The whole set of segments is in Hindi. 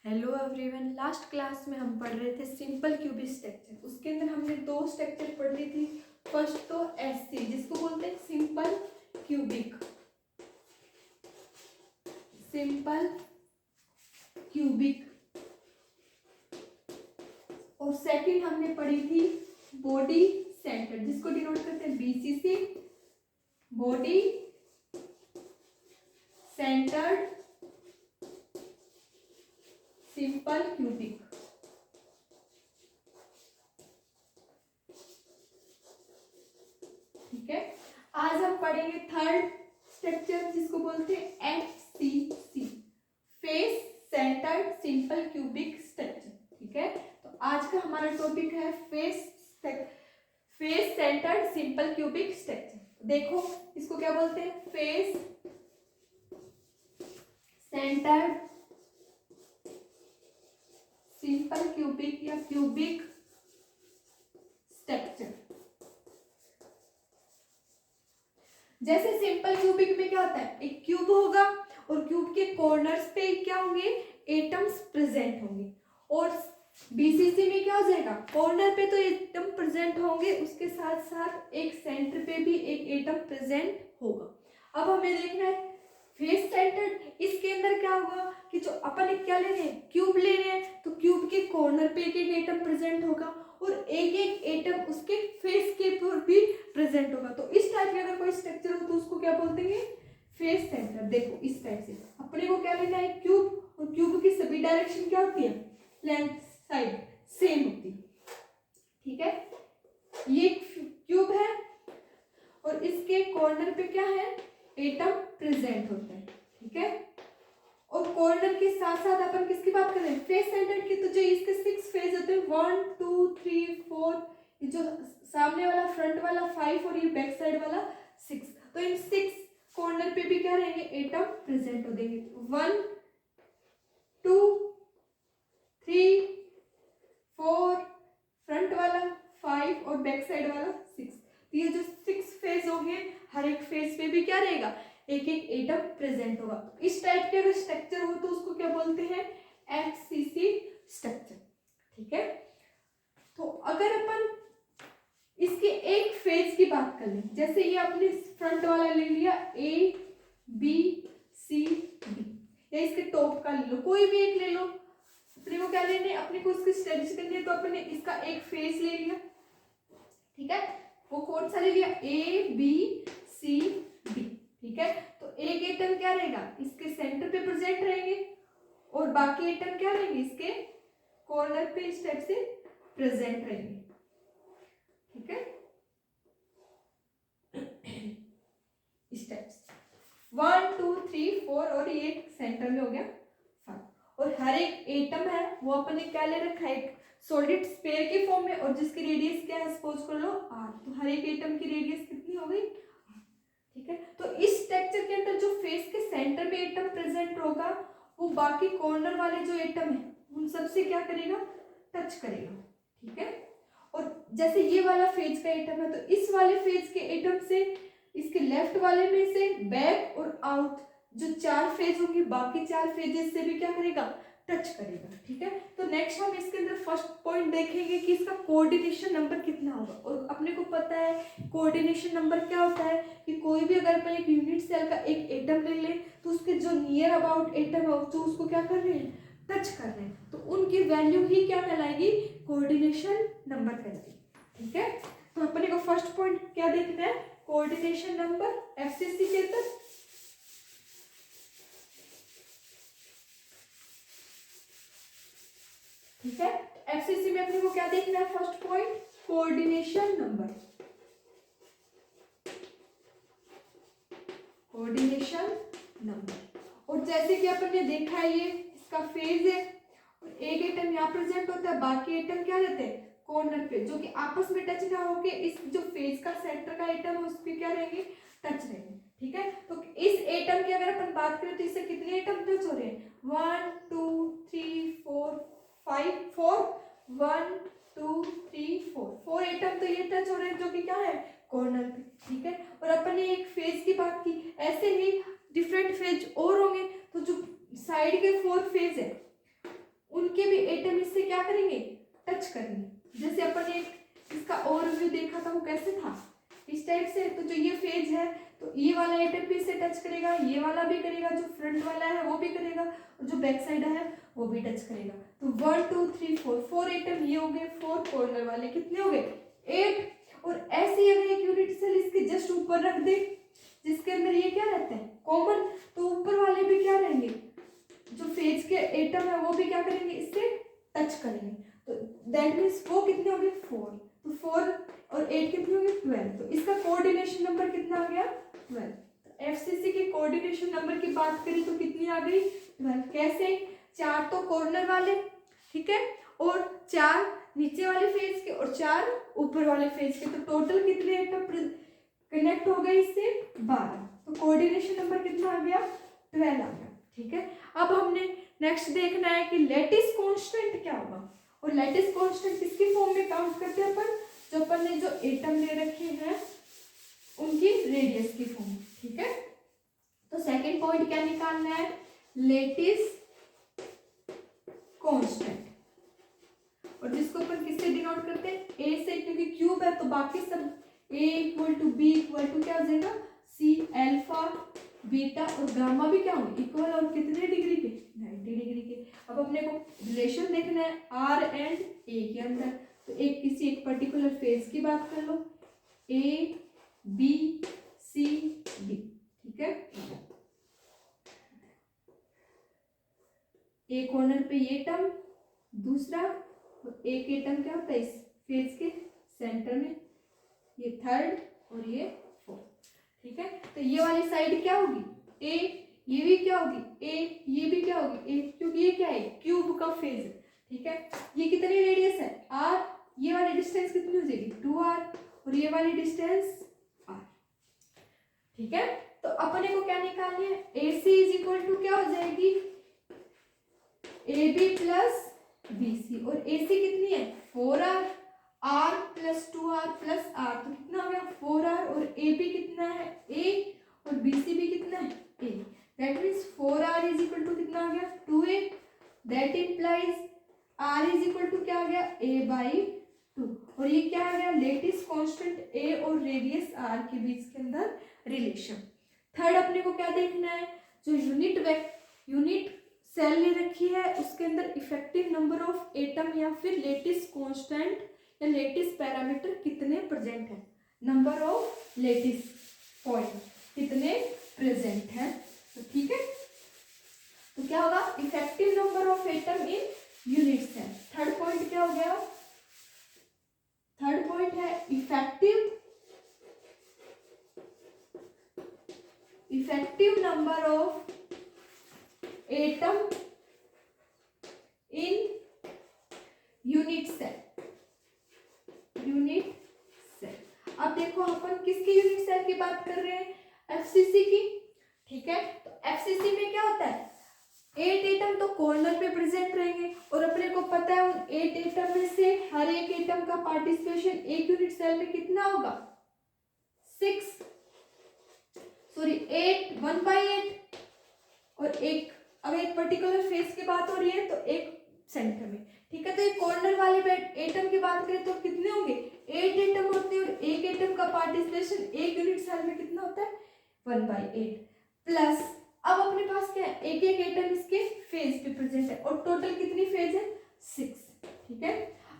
Hello everyone. लास्ट क्लास में हम पढ़ रहे थे सिंपल क्यूबिक स्ट्रक्चर। उसके अंदर हमने दो स्ट्रक्चर पढ़ ली थी। फर्स्ट तो एससी जिसको बोलते हैं सिंपल क्यूबिक, सिंपल क्यूबिक। और सेकंड हमने पढ़ी थी बॉडी सेंटर जिसको डिनोट करते हैं BCC, body centred simple cubic. ठीक है, आज हम पढ़ेंगे थर्ड स्ट्रक्चर जिसको बोलते हैं FCC, face centred simple cubic structure. ठीक है, तो आज का हमारा टॉपिक है face centred simple cubic structure. देखो इसको क्या बोलते हैं, फेस सेंटर्ड सिंपल क्यूबिक या क्यूबिक स्ट्रक्चर। जैसे सिंपल क्यूबिक में क्या होता है, एक क्यूब होगा और क्यूब के कॉर्नर्स पे क्या होंगे, एटम्स प्रेजेंट होंगे। और बीसीसी में क्या हो जाएगा, कॉर्नर पे तो एटम प्रेजेंट होंगे, उसके साथ साथ एक सेंटर पे भी एक एटम प्रेजेंट होगा। अब हमें देखना है फेस सेंटर्ड, इसके अंदर क्या होगा कि जो अपन क्या ले रहे हैं, क्यूब ले रहे हैं, तो क्यूब के कॉर्नर पे एक एक एटम प्रेजेंट होगा और एक एक एटम उसके फेस के ऊपर भी प्रेजेंट होगा। तो इस टाइप का अगर कोई स्ट्रक्चर हो तो उसको क्या बोलते हैं, फेस सेंटर। देखो इस टाइप से अपने को क्या लेना है, क्यूब, और क्यूब की सभी डायरेक्शन क्या होती है, लेंथ साइड सेम होती है। ठीक है, ये क्यूब है और इसके कॉर्नर पे क्या है, एटम प्रेजेंट होता है। ठीक है, और कॉर्नर के साथ साथ अपन किसकी बात कर रहे हैं, फेस सेंटर्ड की। तो जो इसके 6 फेस होते हैं, 1 2 3 4, ये जो सामने वाला फ्रंट वाला 5 और ये बैक साइड वाला 6। तो इन 6 कॉर्नर पे भी क्या रहेंगे, एटम प्रेजेंट हो देंगे। 1 2 3 4, फ्रंट वाला 5 और बैक साइड वाला 6। तो ये जो 6 फेस होंगे, हर एक फेस पे भी क्या रहेगा, एक एक एटम प्रेजेंट होगा। इस टाइप के अगर स्ट्रक्चर हो तो उसको क्या बोलते हैं, एफसीसी स्ट्रक्चर। ठीक है, तो अगर अपन इसके एक फेज की बात कर लें, जैसे ये अपने फ्रंट वाला ले लिया ए बी सी डी, या इसके टॉप का ले लो, कोई भी एक ले लो। अपने को क्या लेने, अपने को इसकी स्टडी करनी है, तो अपने इसका एक फेस ले लिया। ठीक है, वो कौन सा ले लिया, ए बी सी डी। ठीक है, तो एक एटम क्या रहेगा, इसके सेंटर पे प्रेजेंट रहेंगे और बाकी एटम क्या रहेंगे, इसके कॉर्नर पे इस टाइप से प्रेजेंट रहेंगे। ठीक है, इस टाइप से 1 2 3 4 और ये सेंटर में हो गया 5। और हर एक एटम है वो अपने क्या ले रखा है, एक सॉलिड स्फीयर के फॉर्म में, और जिसकी रेडियस क्या है, सपोज कर लो r। तो हर एक एटम की रेडियस कितनी हो गई, r। ठीक है, तो इस स्ट्रक्चर के अंदर जो फेस के सेंटर में एटम प्रेजेंट होगा, वो बाकी कॉर्नर वाले जो एटम है उन सबसे क्या करेगा, टच करेगा। ठीक है, और जैसे ये वाला फेज का एटम है, तो इस वाले फेज के एटम से इसके लेफ्ट वाले में से बैक और आउट जो 4 फेज होंगे, बाकी 4 फेजेस से भी क्या करेगा, टच करेगा। ठीक है, तो नेक्स्ट हम इसके अंदर फर्स्ट पॉइंट देखेंगे कि इसका कोऑर्डिनेशन नंबर कितना होगा। और अपने को पता है कोऑर्डिनेशन नंबर क्या होता है, कि कोई भी अगर अपन एक यूनिट सेल का एक एटम ले लें, तो उसके जो नियर अबाउट एटम है जो उसको क्या कर रहे हैं, टच कर रहे हैं, तो उनकी वैल्यू ही क्या कहलाएगी, कोऑर्डिनेशन नंबर कहलाएगी। ठीक है, तो अपने को फर्स्ट पॉइंट क्या देखना है, कोऑर्डिनेशन नंबर एफसीसी के अंदर। ठीक है, एफसीसी में अपने को क्या देखना है, first point coordination number, coordination number. और जैसे कि अपन ने देखा है, ये इसका फेज है और एक एटम यहाँ प्रेजेंट होता है, बाकी एटम क्या रहते हैं, कॉर्नर पे, जो कि आपस में टच ना होके इस जो फेज का सेंटर का एटम है उस पे क्या रहेंगे, टच रहेंगे। ठीक है, तो इस एटम की अगर अपन बात करें तो इससे कितने एटम टच हो रहे हैं, 1 2 3 4 5 4 1 2 3 4 4 एटम तो ये टच हो रहे हैं, जो कि क्या है, कॉर्नर पे। ठीक है, और अपन ने एक फेज की बात की, ऐसे ही डिफरेंट फेज और होंगे, तो जो साइड के 4 फेज है उनके भी एटम इससे क्या करेंगे, टच करेंगे। जैसे अपन ने इसका ओवरव्यू देखा था, वो कैसे था, इस टाइप से। तो जो ये फेज है तो ये वाला एटम भी इससे टच करेगा, ये वाला भी करेगा, जो फ्रंट वाला है वो भी करेगा, और जो बैक साइड है वो भी टच करेगा। तो 1 2 3 4 4 एटम ये हो गए, 4 कॉर्नर वाले कितने हो गए, 8। और ऐसे ही अगर एक यूनिट सेल इसके जस्ट ऊपर रख दे, जिसके अंदर ये क्या रहता है, कॉमन, तो ऊपर वाले भी क्या रहेंगे, जो फेज के एटम है वो भी क्या करेंगे, इससे टच करेंगे। तो दैट मीन्स वो कितने हो गए, 4। तो 4 और 8 कितने हो गए, 12। तो इसका कोऑर्डिनेशन नंबर कितना आ गया, 12। तो एफसीसी के कोऑर्डिनेशन नंबर की बात करें तो कितनी आ गई, 12। कैसे, 4 तो कॉर्नर वाले, ठीक है, और 4 नीचे वाले फेज के और 4 ऊपर वाले फेज के, तो टोटल कितने एटम कनेक्ट हो गए इससे, 12। तो कोऑर्डिनेशन नंबर कितना आ गया, 12 आ गया, ठीक है। अब हमने नेक्स्ट देखना है कि लैटिस कांस्टेंट क्या होगा, और लैटिस कांस्टेंट किसकी फॉर्म में काउंट करते हैं अपन, जो अपन ने जो एटम ले रखे हैं उनकी रेडियस की फॉर्म, ठीक है। तो सेकंड पॉइंट क्या निकालना है, लैटिस कांस्टेंट, और जिसको अपन किससे डिनोट करते हैं, ए से, क्योंकि क्यूब है तो बाकी सब a equal to b equal to क्या हो जाएगा, सी, अल्फा, बीटा और गामा भी क्या होंगे, इक्वल, और कितने डिग्री के, 90 डिग्री के। अब अपने को रिलेशन देखना है आर एंड ए के अंदर, तो किसी एक पर्टिकुलर फेज की बात कर लो, ए बी सी डी, ठीक है। एक कॉर्नर पे ये टर्म, दूसरा एक एटम क्या होता है इस फेज के सेंटर में, ये थर्ड और ये फोर्थ, ठीक है। तो ये वाली साइड क्या होगी, ए, ये भी क्या होगी ए, ये भी क्या होगी ए, क्योंकि ये क्या है, क्यूब का फेज है, ठीक है। ये कितनी रेडियस है, आर, ये वाली डिस्टेंस कितनी हो जाएगी, 2r, और ये वाली डिस्टेंस r, ठीक है। तो अपने को क्या निकालनी है, A C is equal to क्या हो जाएगी, A B plus B C, और ए सी कितनी है, 4r, r plus 2r plus r, तो कितना हो गया 4r, और ए बी कितना है a, और बी सी भी कितना है a, that means 4r is equal to कितना आ गया 2a, that implies r is equal to क्या आ गया a बाई 2, और ये क्या आ गया लेटिस कांस्टेंट a और रेडियस r के बीच के अंदर रिलेशन। थर्ड अपने को क्या देखना है, जो यूनिट सेल ले रखी है उसके अंदर इफेक्टिव नंबर ऑफ एटम या फिर लेटिस कांस्टेंट या लेटिस पैरामीटर कितने प्रेजेंट है, नंबर ऑफ लेटिस पॉइंट कितने प्रेजेंट है, तो ठीक है। तो क्या होगा, effective number of atom in unit cell. Third point क्या हो गया, थर्ड पॉइंट है effective number of atom in unit cell. अब देखो अपन किसकी यूनिट सेल की बात कर रहे हैं, एफसीसी की, ठीक है। तो एफसीसी में क्या होता है, 8 एटम तो कॉर्नर पे प्रेजेंट रहेंगे, और अपने को पता है उन 8 एटम में से हर एक एटम का पार्टिसिपेशन एक यूनिट सेल में कितना होगा, 8 1/8, और एक अगर एक पर्टिकुलर फेस की बात हो रही है तो एक सेंटर में, ठीक है। तो एक कॉर्नर वाले एटम की बात करें तो कितने होंगे, 8 एटम होते हैं, और एक एटम का पार्टिसिपेशन एक यूनिट सेल में कितना होता है 1/8, प्लस अब अपने पास क्या है, एक एक एटम इसके फेज पे प्रेजेंट है, और टोटल कितनी फेज है 6, ठीक है।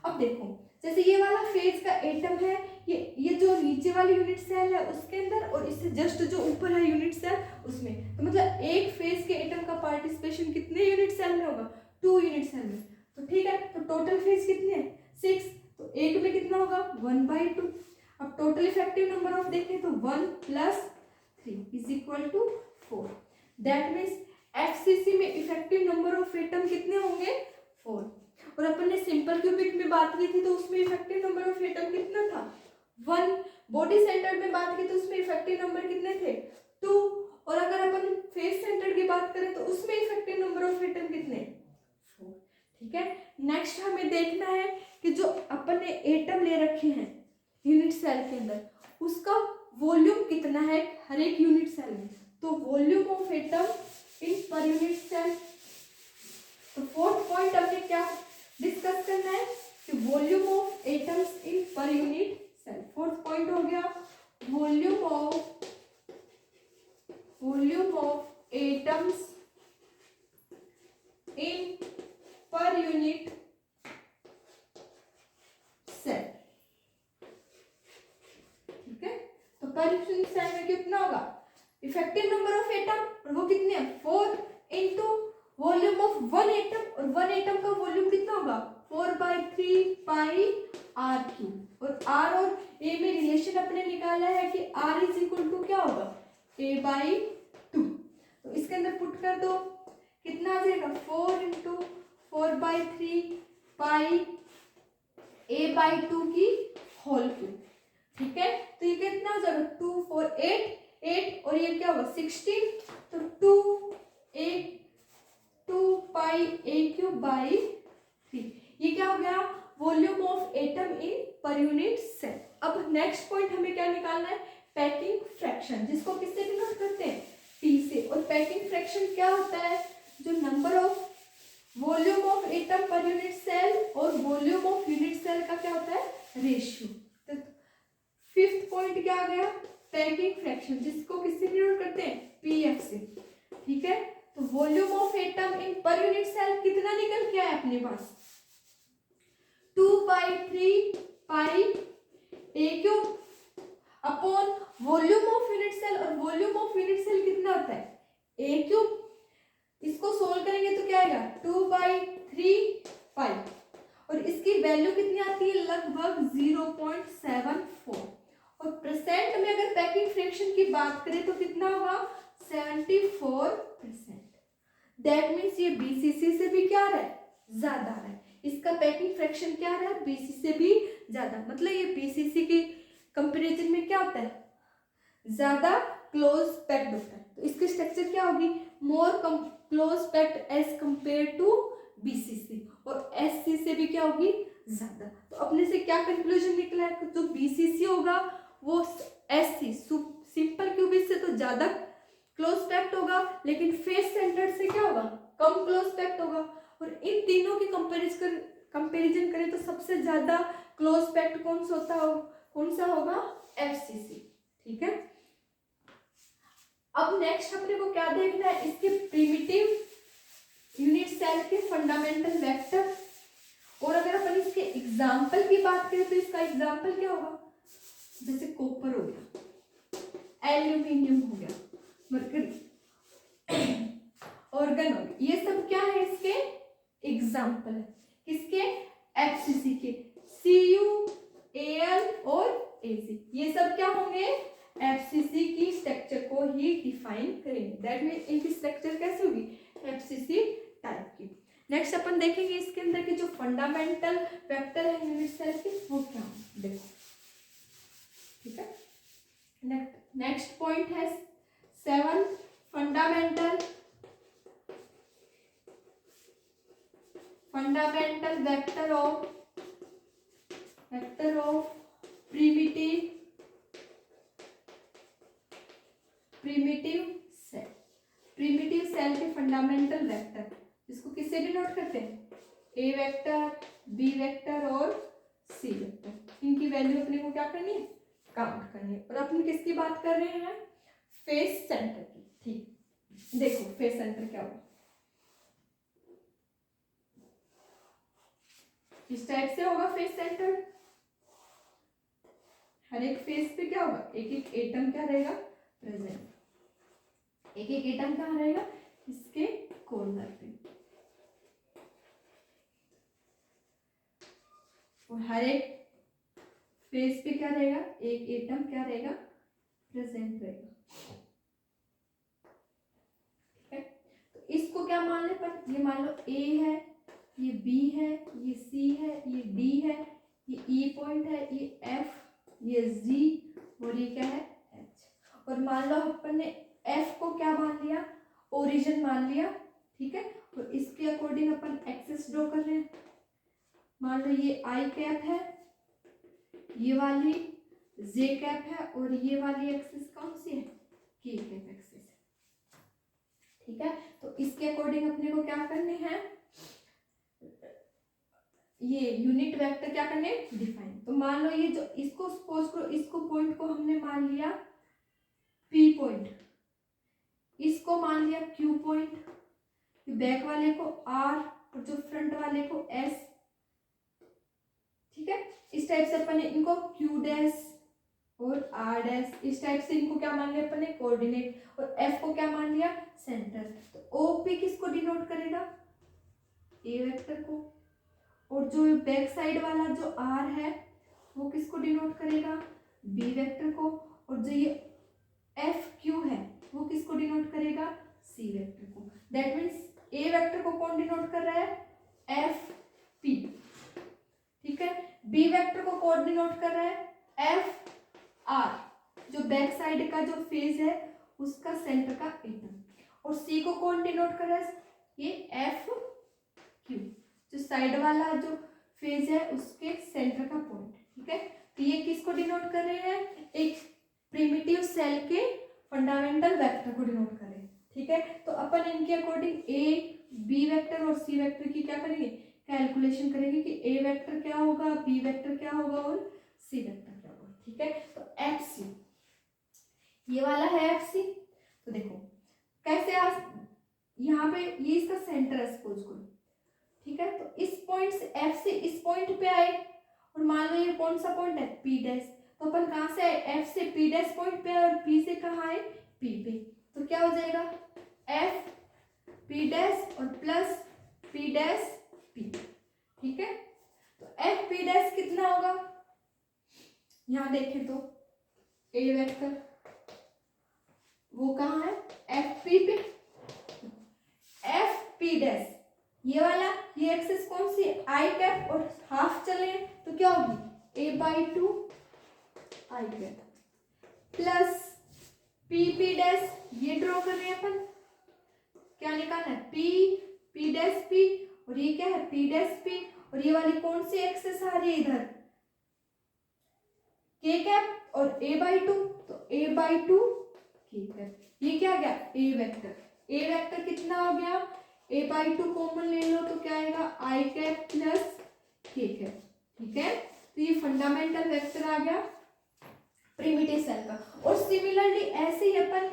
अब देखो जैसे ये वाला फेज का एटम है, ये जो नीचे वाली यूनिट सेल है उसके अंदर, और इससे जस्ट जो ऊपर है यूनिट सेल उसमें, तो मतलब एक फेज के एटम का पार्टिसिपेशन कितने यूनिट सेल में होगा, 2 यूनिट सेल में, तो ठीक है। तो टोटल फेज कितने हैं 6, तो एक में कितना होगा 1/2। अब टोटल इफेक्टिव नंबर ऑफ देखें तो 1 + 3 is equal to 4, that means FCC में इफेक्टिव नंबर ऑफ एटम कितने होंगे 4। और अपन ने सिंपल क्यूबिक में बात की थी तो उसमें इफेक्टिव नंबर ऑफ एटम कितना था 1, बॉडी सेंटर्ड में बात की तो उसमें इफेक्टिव नंबर कितने थे 2, और अगर अपन फेस सेंटर्ड की बात करें तो उसमें इफेक्टिव नंबर ऑफ एटम कितने 4, ठीक है। नेक्स्ट हमें देखना है कि जो अपन ने एटम ले रखे हैं यूनिट सेल के अंदर उसका वॉल्यूम कितना है हर एक यूनिट सेल में, तो volume of atom in per unit cell, तो फोर्थ पॉइंट हमने क्या डिस्कस करना है कि volume of atoms in per unit cell. Fourth point हो गया volume of atoms in per unit cell. ठीक है, तो पर यूनिट सेल में कितना होगा इफेक्टिव नंबर ऑफ एटम, और वो कितने हैं 4 into volume of one atom, और वन एटम का वॉल्यूम कितना होगा 4/3 पाई आर क्यूब। और आर और ए में रिलेशन अपने निकाला है कि आर इज इक्वल टू क्या होगा a/2। तो इसके अंदर पुट कर दो, कितना आ जाएगा 4 इंटू 4/3 पाई a/2 की होल क्यूब। ठीक है, तो ये कितना हो जाएगा 2 4 8 और ये क्या होगा 16, तो 2 पाई a/3। ये क्या हो गया volume of atom in per unit cell. अब नेक्स्ट पॉइंट हमें क्या निकालना है पैकिंग फ्रैक्शन, जिसको किससे डिनोट करते हैं P से। और पैकिंग फ्रैक्शन क्या होता है जो number of volume of atom per unit cell और वॉल्यूम ऑफ यूनिट सेल का क्या होता है रेशियो। तो फिफ्थ पॉइंट क्या आ गया पैकिंग फ्रैक्शन, जिसको किससे डिनोट करते हैं PF से। ठीक है, तो volume of atom in per unit cell कितना निकल के आया अपने पास 2/3 pi a³ upon volume of unit cell, और वॉल्यूम ऑफ यूनिट सेल कितना होता है a³। इसको सोल्व करेंगे तो क्या आएगा 2/3 पाई, और इसकी वैल्यू कितनी आती है लगभग 0.74। और परसेंट में अगर पैकिंग फ्रैक्शन की बात करें तो कितना होगा 74%। दैट मीन्स ये BCC से भी क्या आ रहा है ज्यादा आ रहा है, इसका पैकिंग फ्रैक्शन क्या आ रहा है BC से भी ज्यादा, मतलब ये BCC के कंपैरिजन में क्या होता है ज्यादा क्लोज पैक्ड होता है। तो इसकी स्ट्रक्चर क्या होगी more close packed as compared to BCC, और SC से भी क्या होगी ज्यादा। तो अपने से क्या कंक्लूजन निकला है जो BCC होगा वो SC सिंपल क्यूबिक से तो ज्यादा क्लोज पैक्ड होगा, लेकिन फेस सेंटर से क्या होगा कम क्लोज पैक्ड होगा। और इन तीनों की कंपैरिजन करें तो सबसे ज्यादा क्लोज पैक्ड कौन सा होगा FCC। ठीक है, अब नेक्स्ट अपने को क्या देखना है इसके प्रिमिटिव यूनिट सेल के फंडामेंटल वेक्टर। और अगर अपन इसके एग्जाम्पल की बात करें तो इसका एग्जाम्पल क्या होगा जैसे कॉपर हो गया, एल्यूमिनियम हो गया, मरकरी, ऑर्गन हो गया, ये सब क्या है इसके एग्जाम्पल है किसके FCC के Cu Al और Ag, ये सब क्या होंगे FCC की स्ट्रक्चर को ही डिफाइन करेंगे। दैट मीन इनकी स्ट्रक्चर कैसी होगी FCC टाइप की। नेक्स्ट अपन देखेंगे इसके अंदर के जो फंडामेंटल वेक्टर है यूनिट सेल के वो क्या होंगे देखो। ठीक है, नेक्स्ट पॉइंट है 7 fundamental vector of primitive cell के फंडामेंटल वेक्टर, जिसको किससे डिनोट करते हैं A वेक्टर, B वेक्टर और C वेक्टर। इनकी वैल्यू अपने को क्या करनी है काउंट करनी है। और अपन किसकी बात कर रहे हैं फेस सेंटर की। ठीक, देखो फेस सेंटर क्या होगा इस टाइप से होगा फेस सेंटर। हर एक फेस पे क्या होगा एक एक एटम क्या रहेगा प्रेजेंट, एक एक एटम कहाँ रहेगा इसके कॉर्नर पे, और हर एक फेस पे क्या रहेगा एक एटम क्या रहेगा प्रेजेंट रहेगा। ठीक है, तो इसको क्या मान ले पर ये मान लो A है, ये B है, ये C है, ये D है, ये E पॉइंट है, ये F, ये G और ये क्या है H। और मान लो अपन ने F को क्या मान लिया ओरिजिन मान लिया। ठीक है, और इसके अकॉर्डिंग अपन एक्सिस ड्रॉ कर रहे हैं। मान लो ये I कैप है, ये वाली J कैप है, और ये वाली एक्सिस कौन सी है K कैप एक्सिस। ठीक है, तो इसके अकॉर्डिंग अपने को क्या करने हैं ये यूनिट वेक्टर क्या करने डिफाइन। तो मान लो ये जो इसको सपोज करो, इसको पॉइंट को हमने मान लिया पी पॉइंट, इसको मान लिया क्यू पॉइंट, बैक वाले को आर और जो फ्रंट वाले को एस। ठीक है, इस टाइप से अपन ने इनको क्यू डैश और आर डैश, इस टाइप से इनको क्या मान लिया अपन ने कोऑर्डिनेट, और एफ को क्या मान लिया सेंटर। तो ओपी किसको डिनोट करेगा ए वेक्टर को, और जो बैक साइड वाला जो आर है वो किसको डिनोट करेगा बी वेक्टर को, और जो ये एफ क्यू है वो किसको डिनोट करेगा सी वेक्टर को। दैट मीन्स ए वेक्टर को कौन डिनोट कर रहा है एफ पी। ठीक है, बी वेक्टर को कौन डिनोट कर रहा है एफ आर, जो बैक साइड का जो फेज है उसका सेंटर का एटम, और सी को कौन डिनोट कर रहा है ये एफ क्यू, जो साइड वाला जो फेज है उसके सेंटर का पॉइंट। ठीक है, तो ये किसको डिनोट कर रहे हैं एक प्रिमिटिव सेल के फंडामेंटल वेक्टर को डिनोट कर रहे हैं। ठीक है, तो अपन इनके अकॉर्डिंग ए बी वेक्टर और सी वेक्टर की क्या करेंगे कैलकुलेशन करेंगे कि ए वेक्टर क्या होगा बी वेक्टर क्या होगा और सी वेक्टर क्या होगा। ठीक है, तो एफ सी ये वाला है एफ सी। तो देखो कैसे आज यहाँ पे ये इसका सेंटर है सपोज करो। ठीक है, तो इस पॉइंट से एफ से इस पॉइंट पे आए, और मान लो ये कौन सा पॉइंट है पी डैश, तो अपन कहाँ से आए एफ से पी डैश पॉइंट पे और पी से कहाँ आए पी पे। तो क्या हो जाएगा एफ पी डैश और प्लस पी डैश पी। ठीक है, तो एफ पी डैश कितना होगा यहाँ देखें तो ए वेक्टर वो कहाँ है एफ पी पे, एफ पी डैश ये वाला ये एक्सिस कौन सी आई कैप और हाफ चले तो क्या होगी A by two I cap plus P P dash ये ड्रॉ कर रहे हैं अपन, क्या निकालना है पी पी डैश पी, और ये क्या है पी डैश पी, और ये वाली कौन सी एक्सिस आ रही है इधर के कैप और ए बाई टू, तो ए बाई टू के कैप। ये क्या गया ए वेक्टर, ए वेक्टर कितना हो गया ए बाई टू कॉमन ले लो तो क्या आएगा आई कैप प्लस के कैप। ठीक है, तो ये फंडामेंटल वेक्टर आ गया प्रिमिटिव सेल का। और सिमिलरली ऐसे ही अपन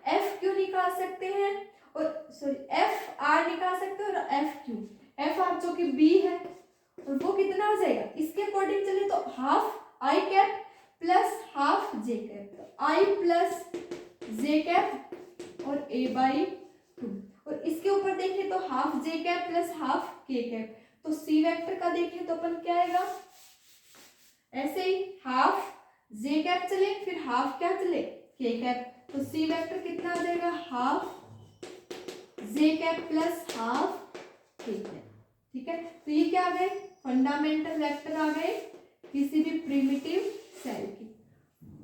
एफ क्यू निकाल सकते हैं, और सॉरी एफ आर निकाल सकते हैं, और एफ क्यू एफ आर जो कि बी है और वो कितना हो जाएगा इसके अकॉर्डिंग चले तो half I cap plus half J cap, तो आई प्लस जे कैप और ए बाई टू, और इसके ऊपर देखें तो हाफ जे कैप प्लस हाफ के कैप। तो सी वेक्टर का देखें तो अपन क्या आएगा ऐसे ही हाफ जे कैप चले फिर हाफ क्या चले के कैप, तो सी वेक्टर कितना आ जाएगा हाफ जे कैप प्लस हाफ के कैप। ठीक है, तो ये क्या आ गए फंडामेंटल वेक्टर आ गए किसी भी प्रिमिटिव सेल की,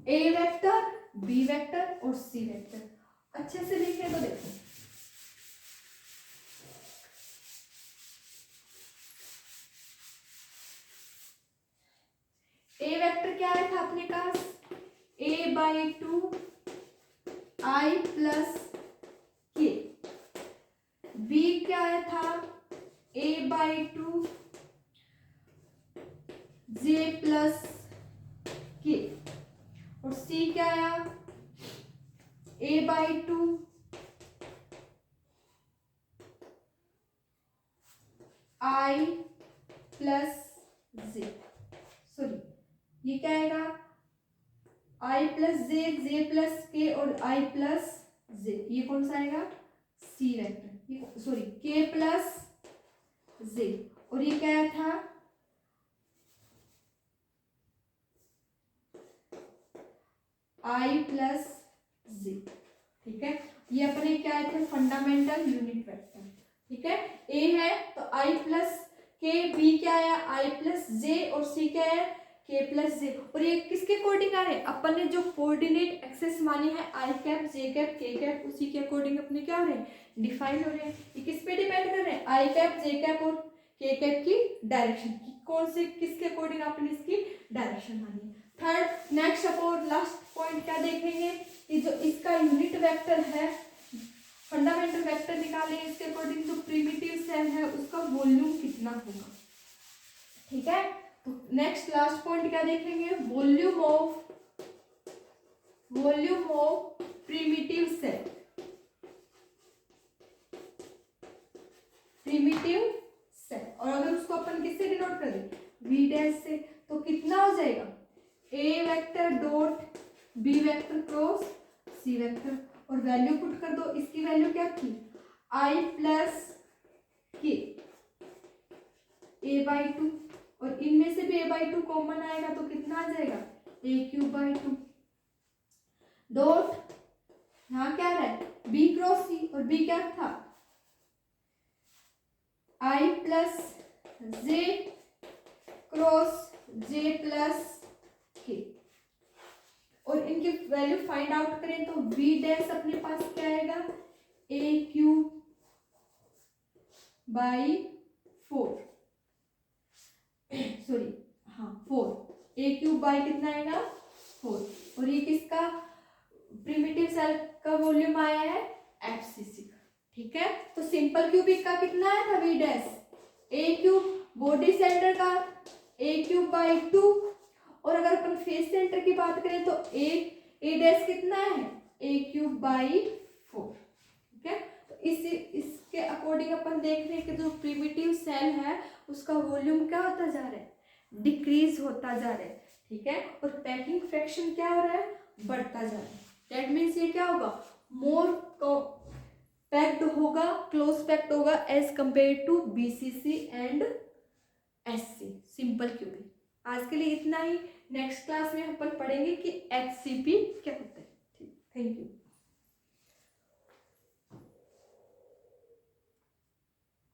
ए वेक्टर बी वेक्टर और सी वेक्टर। अच्छे से लिखे तो देखो ए वेक्टर क्या आया था अपने पास A by two I plus K, B क्या आया था A by two J plus K, और सी क्या आया A by two I plus J, sorry ये क्या आएगा आई प्लस जे प्लस के और आई प्लस जे, ये कौन सा आएगा सी वेक्टर, ये सॉरी के प्लस जे, और ये क्या था आई प्लस जे। ठीक है, ये अपने क्या आए थे फंडामेंटल यूनिट वेक्टर। ठीक है, ए है तो आई प्लस के, बी क्या आया आई प्लस जे, और सी क्या है के प्लस जे, और ये किसके अकॉर्डिंग आ रहे हैं अपन ने जो कोऑर्डिनेट एक्सेस मानी है आई कैप जे कैप के कैप उसी के अकॉर्डिंग अपने क्या हो रहे हैं डिफाइन हो रहे हैं। ये किस पे डिपेंड कर रहे हैं आई कैप जे कैप और के कैप की डायरेक्शन की, कौन से किसके अकॉर्डिंग आपने इसकी डायरेक्शन मानी है। थर्ड नेक्स्ट और लास्ट पॉइंट क्या देखेंगे कि जो इसका यूनिट वेक्टर है फंडामेंटल वेक्टर निकालेंगे इसके अकॉर्डिंग जो प्रिमिटिव सेल है उसका वॉल्यूम कितना होगा। ठीक है। तो नेक्स्ट लास्ट पॉइंट क्या देखेंगे, वॉल्यूम ऑफ प्रिमिटिव सेल, और अगर उसको अपन किससे डिनोट कर दें, वी डैश से, तो कितना हो जाएगा, A vector dot B vector cross C vector, और वैल्यू पुट कर दो, इसकी वैल्यू क्या थी, आई प्लस के ए बाई टू, और इनमें से भी ए बाई टू कॉमन आएगा तो कितना आ जाएगा, ए क्यूब बाई टू, डॉट यहाँ क्या है, बी क्रॉस सी, और बी क्या था, आई प्लस जे क्रॉस जे प्लस के, और इनकी वैल्यू फाइंड आउट करें तो वी डैश अपने पास क्या आएगा, ए क्यूब बाई 4, सॉरी हाँ 4, ए क्यूब बाई कितना आएगा 4, और ये किसका प्रिमिटिव सेल का वॉल्यूम आया है, एफसीसी का। ठीक है, तो सिंपल क्यूबिक का कितना आया था, V dash a cube, body center का ए क्यूब बाई 2, और अगर अपन फेस सेंटर की बात करें तो ए डैश कितना है, ए क्यूब बाई 4। ठीक है, तो इसके अकॉर्डिंग अपन देख रहे हैं कि जो प्रिमिटिव सेल है उसका वॉल्यूम क्या होता जा रहा है, डिक्रीज होता जा रहा है। ठीक है, और पैकिंग फ्रैक्शन क्या हो रहा है, बढ़ता जा रहा है। दैट मीन्स ये क्या होगा, मोर पैक्ड होगा, क्लोज पैक्ड होगा as compared to BCC and SC simple cubic. आज के लिए इतना ही, नेक्स्ट क्लास में अपन पढ़ेंगे कि एचसीपी क्या होता है। ठीक, थैंक यू।